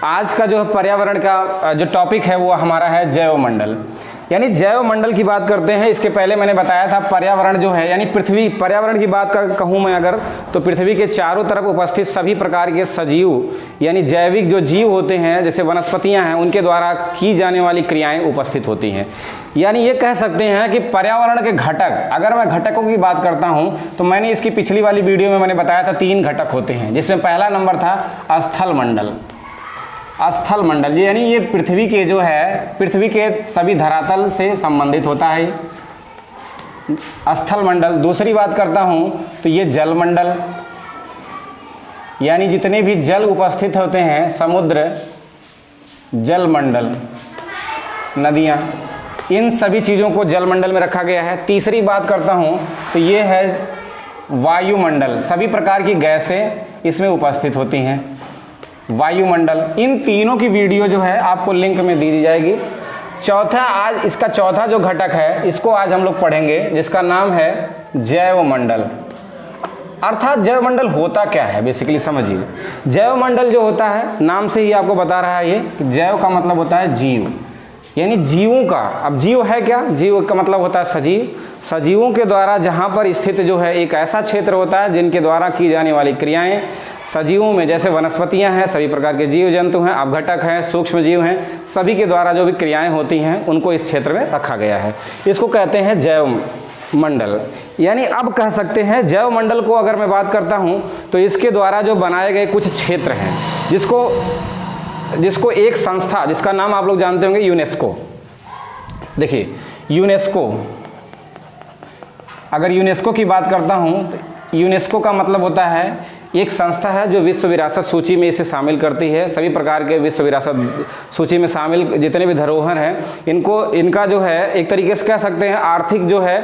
आज का जो पर्यावरण का जो टॉपिक है वो हमारा है जैव मंडल। यानी जैव मंडल की बात करते हैं। इसके पहले मैंने बताया था पर्यावरण जो है यानी पृथ्वी, पर्यावरण की बात कहूँ मैं अगर, तो पृथ्वी के चारों तरफ उपस्थित सभी प्रकार के सजीव यानी जैविक जो जीव होते हैं जैसे वनस्पतियां हैं उनके द्वारा की जाने वाली क्रियाएं उपस्थित होती हैं। यानी ये कह सकते हैं कि पर्यावरण के घटक, अगर मैं घटकों की बात करता हूँ तो मैंने इसकी पिछली वाली वीडियो में मैंने बताया था 3 घटक होते हैं, जिसमें पहला नंबर था स्थल मंडल। स्थल मंडल यानी ये पृथ्वी के जो है पृथ्वी के सभी धरातल से संबंधित होता है स्थल मंडल। दूसरी बात करता हूँ तो ये जल मंडल, यानी जितने भी जल उपस्थित होते हैं, समुद्र, जल मंडल, नदियाँ, इन सभी चीज़ों को जल मंडल में रखा गया है। तीसरी बात करता हूँ तो ये है वायुमंडल, सभी प्रकार की गैसें इसमें उपस्थित होती हैं, वायुमंडल। इन तीनों की वीडियो जो है आपको लिंक में दी जाएगी। चौथा, आज इसका चौथा जो घटक है इसको आज हम लोग पढ़ेंगे, जिसका नाम है जैव मंडल। अर्थात जैव मंडल होता क्या है बेसिकली समझिए। जैव मंडल जो होता है नाम से ही आपको बता रहा है, ये जैव का मतलब होता है जीव, यानी जीवों का। अब जीव है क्या? जीव का मतलब होता है सजीव। सजीवों के द्वारा जहाँ पर स्थित जो है एक ऐसा क्षेत्र होता है जिनके द्वारा की जाने वाली क्रियाएं सजीवों में, जैसे वनस्पतियां हैं, सभी प्रकार के जीव जंतु हैं, अपघटक हैं, सूक्ष्म जीव हैं, सभी के द्वारा जो भी क्रियाएं होती हैं उनको इस क्षेत्र में रखा गया है। इसको कहते हैं जैव मंडल। यानी अब कह सकते हैं जैव मंडल को अगर मैं बात करता हूँ तो इसके द्वारा जो बनाए गए कुछ क्षेत्र हैं, जिसको एक संस्था, जिसका नाम आप लोग जानते होंगे, यूनेस्को। देखिए यूनेस्को, अगर यूनेस्को की बात करता हूँ, यूनेस्को का मतलब होता है एक संस्था है जो विश्व विरासत सूची में इसे शामिल करती है। सभी प्रकार के विश्व विरासत सूची में शामिल जितने भी धरोहर हैं इनका जो है एक तरीके से कह सकते हैं आर्थिक जो है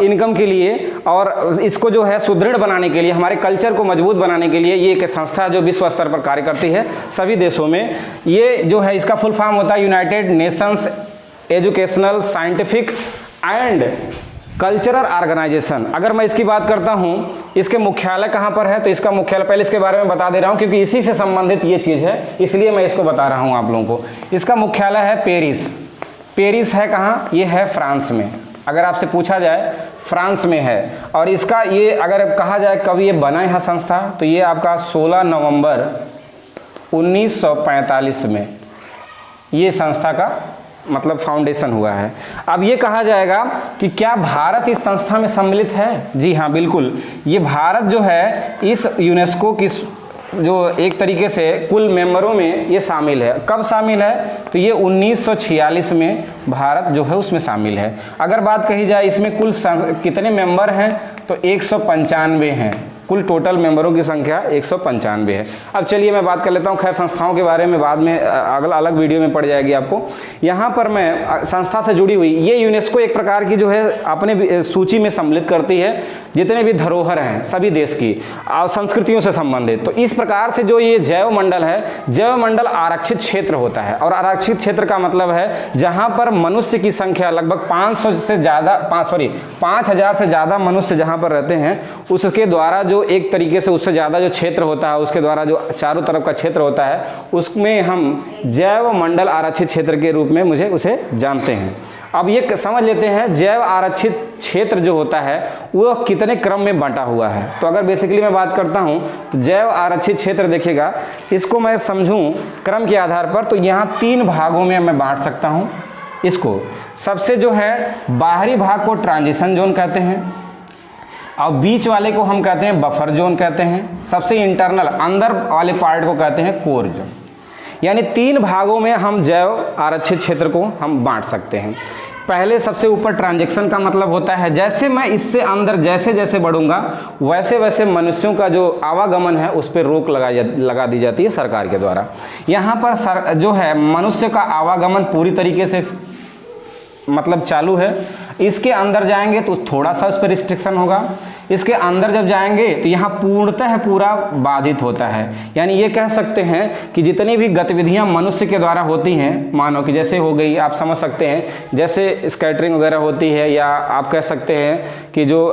इनकम के लिए, और इसको जो है सुदृढ़ बनाने के लिए, हमारे कल्चर को मजबूत बनाने के लिए ये एक संस्था जो विश्व स्तर पर कार्य करती है सभी देशों में। ये जो है इसका फुल फॉर्म होता है United Nations Educational Scientific and Cultural Organization. अगर मैं इसकी बात करता हूँ, इसके मुख्यालय कहाँ पर है, तो इसका मुख्यालय, पहले इसके बारे में बता दे रहा हूँ क्योंकि इसी से संबंधित ये चीज़ है, इसलिए मैं इसको बता रहा हूँ आप लोगों को। इसका मुख्यालय है पेरिस। पेरिस है कहाँ? ये है फ्रांस में। अगर आपसे पूछा जाए फ्रांस में है। और इसका ये अगर कहा जाए कब ये बना है संस्था, तो ये आपका 16 नवंबर 1945 में ये संस्था का मतलब फाउंडेशन हुआ है। अब ये कहा जाएगा कि क्या भारत इस संस्था में सम्मिलित है? जी हाँ, बिल्कुल। ये भारत जो है इस यूनेस्को की जो एक तरीके से कुल मेंबरों में ये शामिल है। कब शामिल है? तो ये 1946 में भारत जो है उसमें शामिल है। अगर बात कही जाए इसमें कुल कितने मेंबर हैं, तो 195 हैं। कुल टोटल मेंबरों की संख्या 195 है। अब चलिए मैं बात कर लेता हूँ, खैर संस्थाओं के बारे में बाद में अगला अलग वीडियो में पड़ जाएगी आपको। यहाँ पर मैं संस्था से जुड़ी हुई, ये यूनेस्को एक प्रकार की जो है अपने सूची में सम्मिलित करती है जितने भी धरोहर हैं सभी देश की और संस्कृतियों से संबंधित। तो इस प्रकार से जो ये जैव मंडल है, जैव मंडल आरक्षित क्षेत्र होता है। और आरक्षित क्षेत्र का मतलब है जहाँ पर मनुष्य की संख्या लगभग 500 से ज़्यादा 5000 से ज़्यादा मनुष्य जहाँ पर रहते हैं, उसके द्वारा जो एक तरीके से उससे ज़्यादा जो क्षेत्र होता है, उसके द्वारा जो चारों तरफ का क्षेत्र होता है, उसमें हम जैव मंडल आरक्षित क्षेत्र के रूप में उसे जानते हैं। अब ये समझ लेते हैं जैव आरक्षित क्षेत्र जो होता है वो कितने क्रम में बांटा हुआ है। तो अगर बेसिकली मैं बात करता हूँ तो जैव आरक्षित क्षेत्र देखिएगा, इसको मैं समझूँ क्रम के आधार पर तो यहाँ 3 भागों में मैं बांट सकता हूँ इसको। सबसे जो है बाहरी भाग को ट्रांजिशन जोन कहते हैं, और बीच वाले को हम कहते हैं बफर जोन कहते हैं, सबसे इंटरनल अंदर वाले पार्ट को कहते हैं कोर जोन। यानी 3 भागों में हम जैव आरक्षित क्षेत्र को हम बांट सकते हैं। पहले सबसे ऊपर ट्रांजैक्शन का मतलब होता है जैसे मैं इससे अंदर जैसे जैसे बढ़ूंगा वैसे वैसे मनुष्यों का जो आवागमन है उस पर रोक लगा दी जाती है सरकार के द्वारा। यहाँ पर जो है मनुष्य का आवागमन पूरी तरीके से मतलब चालू है। इसके अंदर जाएंगे तो थोड़ा सा उस पर रिस्ट्रिक्शन होगा, इसके अंदर जब जाएंगे तो यहाँ पूर्णतः पूरा बाधित होता है। यानी ये कह सकते हैं कि जितनी भी गतिविधियाँ मनुष्य के द्वारा होती हैं, मानो कि जैसे हो गई, आप समझ सकते हैं जैसे स्कैटरिंग वगैरह होती है, या आप कह सकते हैं कि जो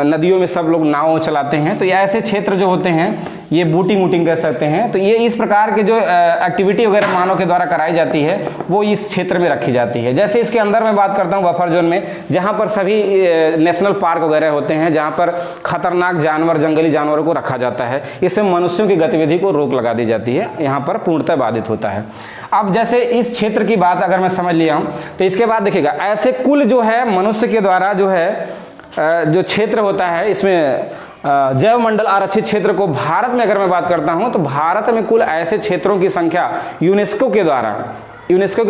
नदियों में सब लोग नाव चलाते हैं, तो ये ऐसे क्षेत्र जो होते हैं ये बूटिंग वूटिंग कर सकते हैं। तो ये इस प्रकार के जो एक्टिविटी वगैरह मानव के द्वारा कराई जाती है वो इस क्षेत्र में रखी जाती है। जैसे इसके अंदर मैं बात करता हूँ बफर जोन में, जहाँ पर सभी नेशनल पार्क वगैरह होते हैं, जहाँ पर खतरनाक जानवर, जंगली जानवरों को रखा जाता है। इससे मनुष्यों की गतिविधि को रोक लगा दी जाती है, यहाँ पर पूर्णतः बाधित होता है। अब जैसे इस क्षेत्र की बात अगर मैं समझ लिया हूँ, तो इसके बाद देखिएगा ऐसे कुल जो है मनुष्य के द्वारा जो है जो क्षेत्र होता है, इसमें जैव मंडल आरक्षित क्षेत्र को भारत में अगर मैं बात करता हूं तो भारत में कुल ऐसे क्षेत्रों की संख्या यूनेस्को के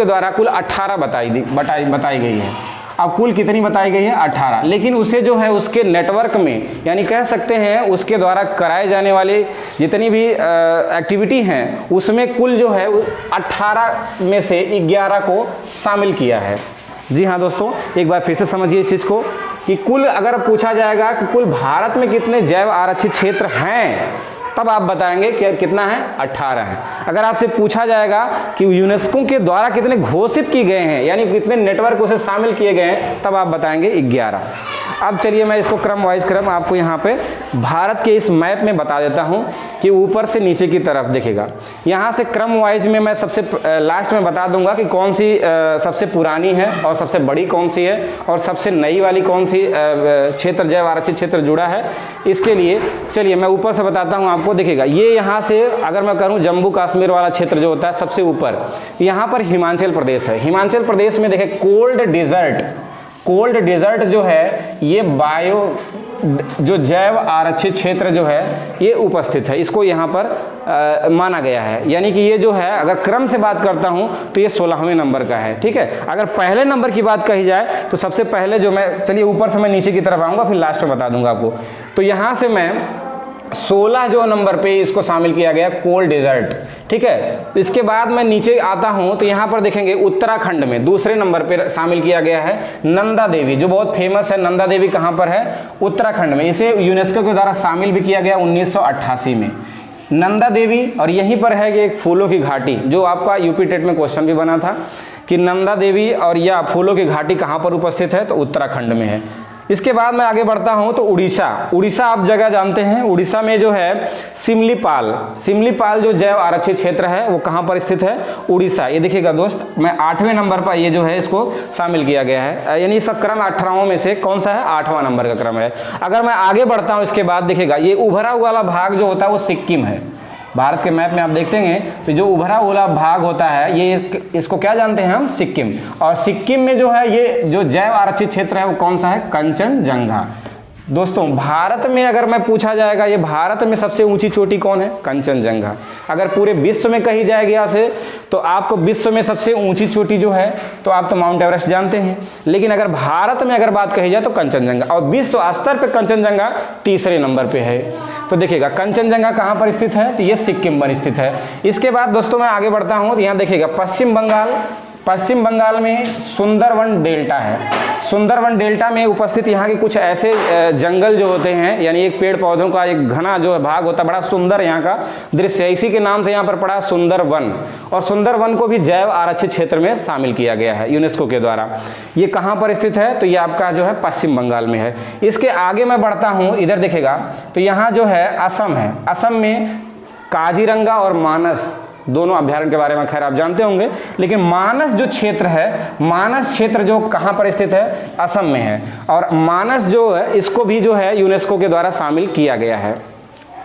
द्वारा कुल 18 बताई गई है। अब कुल कितनी बताई गई है? 18। लेकिन उसे जो है उसके नेटवर्क में, यानी कह सकते हैं उसके द्वारा कराए जाने वाले जितनी भी एक्टिविटी हैं उसमें कुल जो है 18 में से 11 को शामिल किया है। जी हाँ दोस्तों, एक बार फिर से समझिए इस चीज़ को कि कुल अगर पूछा जाएगा कि कुल भारत में कितने जैव आरक्षित क्षेत्र हैं, तब आप बताएंगे कि कितना है? 18 है। अगर आपसे पूछा जाएगा कि यूनेस्को के द्वारा कितने घोषित किए गए हैं, यानी कितने नेटवर्क उसे शामिल किए गए हैं, तब आप बताएंगे 11। अब चलिए मैं इसको क्रम वाइज आपको यहाँ पे भारत के इस मैप में बता देता हूँ कि ऊपर से नीचे की तरफ देखिएगा। यहाँ से क्रम वाइज में मैं सबसे लास्ट में बता दूंगा कि कौन सी सबसे पुरानी है और सबसे बड़ी कौन सी है और सबसे नई वाली कौन सी क्षेत्र जैव आरक्षित क्षेत्र जुड़ा है। इसके लिए चलिए मैं ऊपर से बताता हूँ आपको। देखिएगा ये यहाँ से अगर मैं करूँ जम्मू कश्मीर वाला क्षेत्र जो होता है सबसे ऊपर, यहाँ पर हिमाचल प्रदेश है। हिमाचल प्रदेश में देखें कोल्ड डेजर्ट जो है ये जो जैव आरक्षित क्षेत्र जो है ये उपस्थित है, इसको यहाँ पर माना गया है। यानी कि ये जो है अगर क्रम से बात करता हूँ तो ये 16वें नंबर का है। ठीक है, अगर पहले नंबर की बात कही जाए तो सबसे पहले जो मैं, चलिए ऊपर से मैं नीचे की तरफ आऊँगा फिर लास्ट में बता दूंगा आपको। तो यहाँ से मैं 16 जो नंबर पे इसको शामिल किया गया कोल्ड डेजर्ट। ठीक है, इसके बाद मैं नीचे आता हूं तो यहां पर देखेंगे उत्तराखंड में दूसरे नंबर पे शामिल किया गया है नंदा देवी, जो बहुत फेमस है। नंदा देवी कहां पर है? उत्तराखंड में। इसे यूनेस्को के द्वारा शामिल भी किया गया 1988 में, नंदा देवी। और यहीं पर है कि एक फूलों की घाटी, जो आपका यूपी टेट में क्वेश्चन भी बना था कि नंदा देवी और या फूलों की घाटी कहां पर उपस्थित है, तो उत्तराखंड में है। इसके बाद मैं आगे बढ़ता हूं तो उड़ीसा आप जगह जानते हैं। उड़ीसा में जो है सिमलीपाल जो जैव आरक्षित क्षेत्र है वो कहां पर स्थित है? उड़ीसा। ये देखिएगा दोस्त, मैं 8वें नंबर पर ये जो है इसको शामिल किया गया है, यानी इसका क्रम 18 में से कौन सा है? 8वां नंबर का क्रम है। अगर मैं आगे बढ़ता हूं इसके बाद देखिएगा ये उभरा हुआ वाला भाग जो होता है वो सिक्किम है। भारत के मैप में आप देखते हैं तो जो उभरा हुआ भाग होता है ये, इसको क्या जानते हैं हम? सिक्किम। और सिक्किम में जो है ये जो जैव आरक्षित क्षेत्र है वो कौन सा है? कंचनजंगा। दोस्तों भारत में अगर मैं पूछा जाएगा ये भारत में सबसे ऊंची चोटी कौन है? कंचनजंगा। अगर पूरे विश्व में कही जाएगी आपसे तो आपको विश्व में सबसे ऊंची चोटी जो है तो आप तो माउंट एवरेस्ट जानते हैं, लेकिन अगर भारत में अगर बात कही जाए तो कंचनजंगा। और विश्व स्तर पर कंचनजंगा 3रे नंबर पे है। तो देखिएगा कंचनजंगा कहाँ पर स्थित है? तो ये सिक्किम पर स्थित है। इसके बाद दोस्तों मैं आगे बढ़ता हूँ तो यहाँ देखिएगा पश्चिम बंगाल में सुंदरवन डेल्टा है। सुंदरवन डेल्टा में उपस्थित यहाँ के कुछ ऐसे जंगल जो होते हैं, यानी एक पेड़ पौधों का एक घना जो भाग होता है, बड़ा सुंदर यहाँ का दृश्य है, इसी के नाम से यहाँ पर पड़ा सुंदरवन। और सुंदरवन को भी जैव आरक्षित क्षेत्र में शामिल किया गया है यूनेस्को के द्वारा। ये कहाँ पर स्थित है? तो ये आपका जो है पश्चिम बंगाल में है। इसके आगे मैं बढ़ता हूँ, इधर देखेगा तो यहाँ जो है असम है। असम में काजीरंगा और मानस दोनों अभ्यारण्य के बारे में खैर आप जानते होंगे, लेकिन मानस जो क्षेत्र है, मानस क्षेत्र जो कहाँ पर स्थित है? असम में है। और मानस जो है इसको भी जो है यूनेस्को के द्वारा शामिल किया गया है।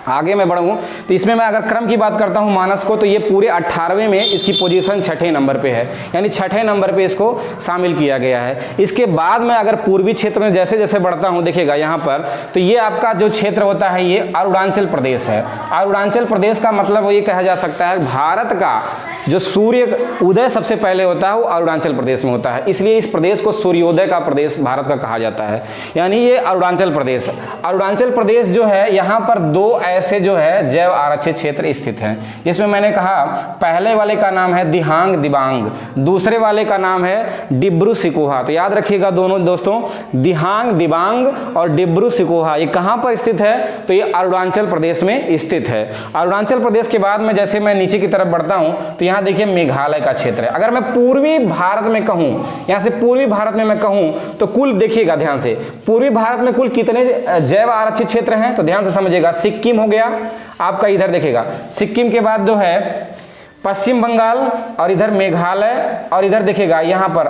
आगे मैं बढ़ूँ तो इसमें मैं अगर क्रम की बात करता हूँ मानस को, तो ये पूरे 18वें में इसकी पोजीशन 6ठे नंबर पे है, यानी 6ठे नंबर पे इसको शामिल किया गया है। इसके बाद में अगर पूर्वी क्षेत्र में जैसे जैसे बढ़ता हूँ देखिएगा यहाँ पर, तो ये आपका जो क्षेत्र होता है ये अरुणाचल प्रदेश है। अरुणाचल प्रदेश का मतलब ये कहा जा सकता है भारत का जो सूर्य उदय सबसे पहले होता है वो अरुणाचल प्रदेश में होता है, इसलिए इस प्रदेश को सूर्योदय का प्रदेश भारत का कहा जाता है, यानी ये अरुणाचल प्रदेश। अरुणाचल प्रदेश जो है यहाँ पर 2 ऐसे जो है जैव आरक्षित क्षेत्र स्थित हैं, जिसमें मैंने कहा पहले वाले का नाम है दिहांग दिबांग, दूसरे वाले का नाम है डिब्रू सिकोहा। तो याद रखिएगा दोनों दोस्तों, दिहांग दिबांग और डिब्रू सिकोहा ये कहाँ पर स्थित है? तो ये अरुणाचल प्रदेश में स्थित है। अरुणाचल प्रदेश के बाद में जैसे मैं नीचे की तरफ बढ़ता हूँ तो यहाँ देखिए मेघालय का क्षेत्र है। अगर मैं पूर्वी भारत में कहूँ, यहाँ से पूर्वी भारत में मैं कहूँ तो कुल देखिएगा ध्यान से, पूर्वी भारत में कुल कितने जैव आरक्षित क्षेत्र हैं? तो ध्यान से समझिएगा, सिक्किम सिक्किम हो गया आपका, इधर देखिएगा सिक्किम के बाद जो है पश्चिम बंगाल, और इधर मेघालय, और इधर देखिएगा यहाँ पर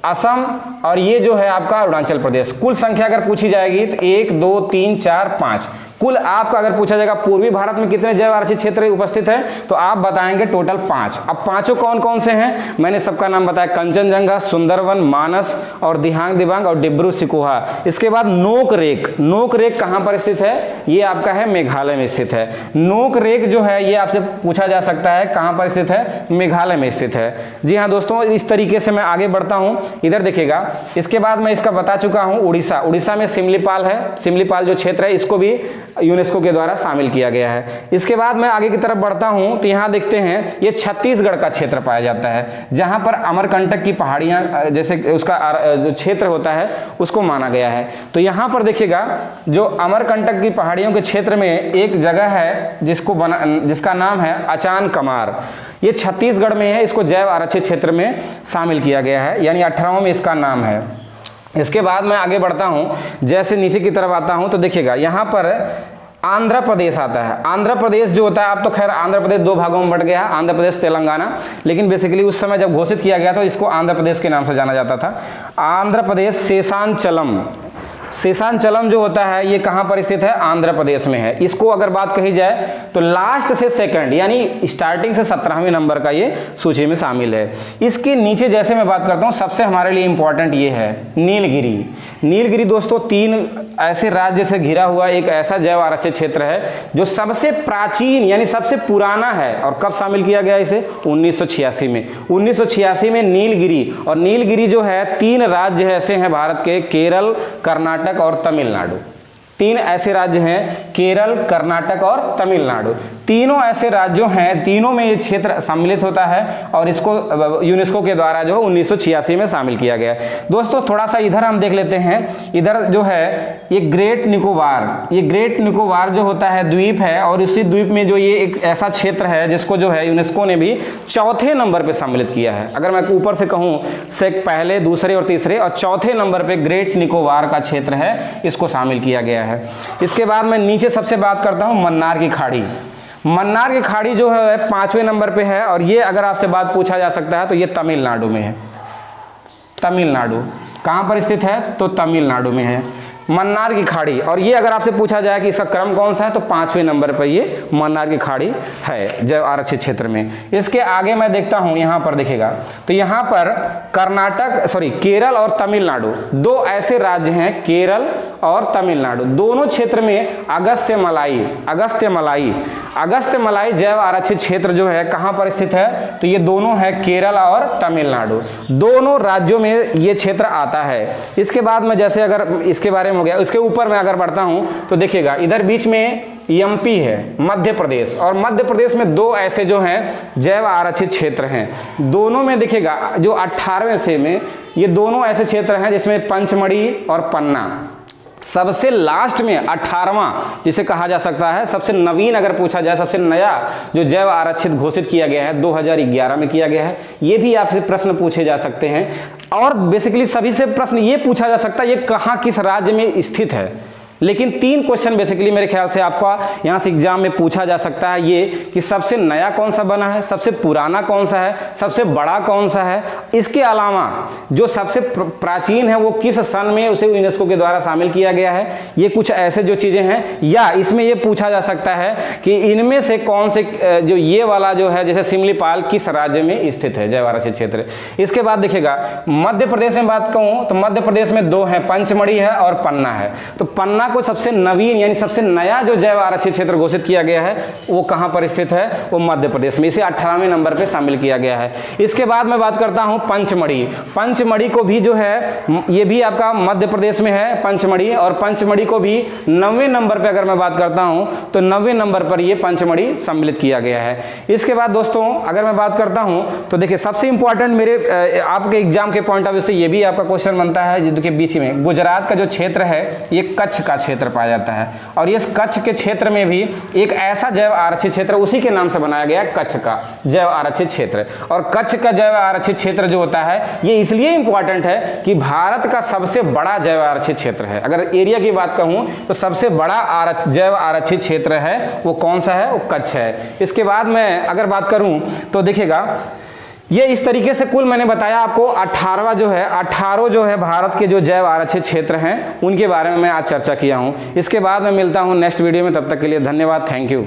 असम, और ये जो है आपका अरुणाचल प्रदेश। कुल संख्या अगर पूछी जाएगी तो 1 2 3 4 5, कुल आपका अगर पूछा जाएगा पूर्वी भारत में कितने जैव आरक्षित क्षेत्र उपस्थित है तो आप बताएंगे टोटल 5। अब पांचों कौन कौन से हैं मैंने सबका नाम बताया, कंचनजंगा, सुंदरवन, मानस और दिहांग दिबांग और डिब्रू सिकोहा। इसके बाद नोक रेक, नोक रेक कहां पर स्थित है, ये आपका है मेघालय में स्थित है। नोक रेक जो है ये आपसे पूछा जा सकता है कहां पर स्थित है, मेघालय में स्थित है। जी हाँ दोस्तों, इस तरीके से मैं आगे बढ़ता हूं। इधर देखिएगा, इसके बाद मैं इसका बता चुका हूं उड़ीसा, उड़ीसा में सिमलीपाल है, सिमलीपाल जो क्षेत्र है इसको भी यूनेस्को के द्वारा शामिल किया गया है। इसके बाद मैं आगे की तरफ बढ़ता हूं तो यहां देखते हैं ये छत्तीसगढ़ का क्षेत्र पाया जाता है, जहां पर अमरकंटक की पहाड़ियां जैसे उसका जो क्षेत्र होता है उसको माना गया है। तो यहां पर देखिएगा जो अमरकंटक की पहाड़ियों के क्षेत्र में एक जगह है जिसका नाम है अचान कमार, ये छत्तीसगढ़ में है, इसको जैव आरक्षित क्षेत्र में शामिल किया गया है, यानी 18वां में इसका नाम है। इसके बाद मैं आगे बढ़ता हूं, जैसे नीचे की तरफ आता हूं तो देखिएगा यहां पर आंध्र प्रदेश आता है। आंध्र प्रदेश जो होता है, अब तो खैर आंध्र प्रदेश 2 भागों में बट गया, आंध्र प्रदेश तेलंगाना, लेकिन बेसिकली उस समय जब घोषित किया गया तो इसको आंध्र प्रदेश के नाम से जाना जाता था। आंध्र प्रदेश, शेषांचलम, शेषांचलम जो होता है ये कहां पर स्थित है, आंध्र प्रदेश में है। इसको अगर बात कही जाए तो लास्ट से सेकंड यानी स्टार्टिंग से 17वें नंबर का ये सूची में शामिल है। इसके नीचे जैसे मैं बात करता हूं सबसे हमारे लिए इंपॉर्टेंट ये है नीलगिरी। नीलगिरी दोस्तों 3 ऐसे राज्य से घिरा हुआ एक ऐसा जैव आरक्षित क्षेत्र है जो सबसे प्राचीन यानी सबसे पुराना है। और कब शामिल किया गया इसे, 1986 में। 1986 में नीलगिरी, और नीलगिरी जो है 3 राज्य ऐसे हैं भारत के, केरल, कर्नाटक और तमिलनाडु। 3 ऐसे राज्य हैं, केरल, कर्नाटक और तमिलनाडु। तीनों ऐसे राज्यों हैं, तीनों में ये क्षेत्र सम्मिलित होता है और इसको यूनेस्को के द्वारा जो 1986 में शामिल किया गया है। दोस्तों थोड़ा सा इधर हम देख लेते हैं, इधर जो है ये ग्रेट निकोबार, ये ग्रेट निकोबार जो होता है द्वीप है, और उसी द्वीप में जो ये एक ऐसा क्षेत्र है जिसको जो है यूनेस्को ने भी 4थे नंबर पर सम्मिलित किया है। अगर मैं ऊपर से कहूँ से पहले, दूसरे और तीसरे, और 4थे नंबर पर ग्रेट निकोबार का क्षेत्र है, इसको शामिल किया गया है। इसके बाद मैं नीचे सबसे बात करता हूं मन्नार की खाड़ी। मन्नार की खाड़ी जो है 5वें नंबर पे है, और ये अगर आपसे बात पूछा जा सकता है तो ये तमिलनाडु में है। तमिलनाडु कहां पर स्थित है, तो तमिलनाडु में है मन्नार की खाड़ी। और ये अगर आपसे पूछा जाए कि इसका क्रम कौन सा है तो 5वें नंबर पर ये मन्नार की खाड़ी है जैव आरक्षित क्षेत्र में। इसके आगे मैं देखता हूं, यहां पर देखिएगा तो यहां पर केरल और तमिलनाडु 2 ऐसे राज्य हैं, केरल और तमिलनाडु, दोनों क्षेत्र में अगस्त्य मलाई जैव आरक्षित क्षेत्र जो है कहां पर स्थित है, तो ये दोनों है केरल और तमिलनाडु, दोनों राज्यों में ये क्षेत्र आता है। इसके बाद में जैसे अगर इसके बारे में हो गया, उसके ऊपर मैं अगर बढ़ता हूं तो देखिएगा इधर बीच में एमपी है, मध्य प्रदेश, और मध्य प्रदेश में 2 ऐसे जो हैं जैव आरक्षित क्षेत्र हैं। दोनों में देखिएगा जो 18वें से में ये दोनों ऐसे क्षेत्र हैं जिसमें पंचमढ़ी और पन्ना। सबसे लास्ट में 18वां जिसे कहा जा सकता है सबसे नवीन, अगर पूछा जाए सबसे नया जो जैव आरक्षित घोषित किया गया है 2011 में किया गया है। ये भी आपसे प्रश्न पूछे जा सकते हैं, और बेसिकली सभी से प्रश्न ये पूछा जा सकता है ये कहाँ किस राज्य में स्थित है। लेकिन 3 क्वेश्चन बेसिकली मेरे ख्याल से आपका यहाँ से एग्जाम में पूछा जा सकता है, ये कि सबसे नया कौन सा बना है, सबसे पुराना कौन सा है, सबसे बड़ा कौन सा है, इसके अलावा जो सबसे प्राचीन है वो किस सन में उसे यूनेस्को के द्वारा शामिल किया गया है। ये कुछ ऐसे जो चीजें हैं, या इसमें ये पूछा जा सकता है कि इनमें से कौन से जो ये वाला जो है जैसे सिमलीपाल किस राज्य में स्थित है जैव आरक्षित क्षेत्र। इसके बाद देखिएगा मध्य प्रदेश में बात कहूँ तो मध्य प्रदेश में 2 है, पंचमढ़ी है और पन्ना है। तो पन्ना को सबसे नवीन यानी सबसे नया जो जैव आरक्षित क्षेत्र घोषित किया गया है वो कहां पर स्थित है, वो मध्य प्रदेश में, इसे 18वें नंबर पे शामिल किया गया है। इसके बाद मैं बात करता हूं पंचमढ़ी। पंचमढ़ी को भी जो है ये भी आपका मध्य प्रदेश में है पंचमढ़ी, और पंचमढ़ी को भी 9वें नंबर पे अगर मैं बात करता हूं तो 9वें नंबर पर ये पंचमढ़ी सम्मिलित किया गया है। इसके बाद दोस्तों अगर मैं बात करता हूं तो देखिए सबसे इंपॉर्टेंट मेरे आपके एग्जाम के पॉइंट ऑफ व्यू से ये भी आपका क्वेश्चन बनता है, जिनके बीच में गुजरात का जो क्षेत्र है ये कच्छ का क्षेत्र पाया जाता है। और इस कच्छ के क्षेत्र में भी एक ऐसा जैव आरक्षित क्षेत्र उसी के नाम से बनाया गया है, कच्छ का जैव आरक्षित क्षेत्र। और कच्छ का जैव आरक्षित क्षेत्र जो होता है ये इसलिए इंपॉर्टेंट है कि भारत का सबसे बड़ा जैव आरक्षित क्षेत्र है। अगर एरिया की बात कहूं तो सबसे बड़ा जैव आरक्षित क्षेत्र है वो कौन सा है, वो कच्छ है। इसके बाद मैं अगर बात करूं तो देखिएगा ये इस तरीके से कुल मैंने बताया आपको 18 जो है भारत के जो जैव आरक्षित क्षेत्र हैं उनके बारे में मैं आज चर्चा किया हूं। इसके बाद मैं मिलता हूं नेक्स्ट वीडियो में, तब तक के लिए धन्यवाद, थैंक यू।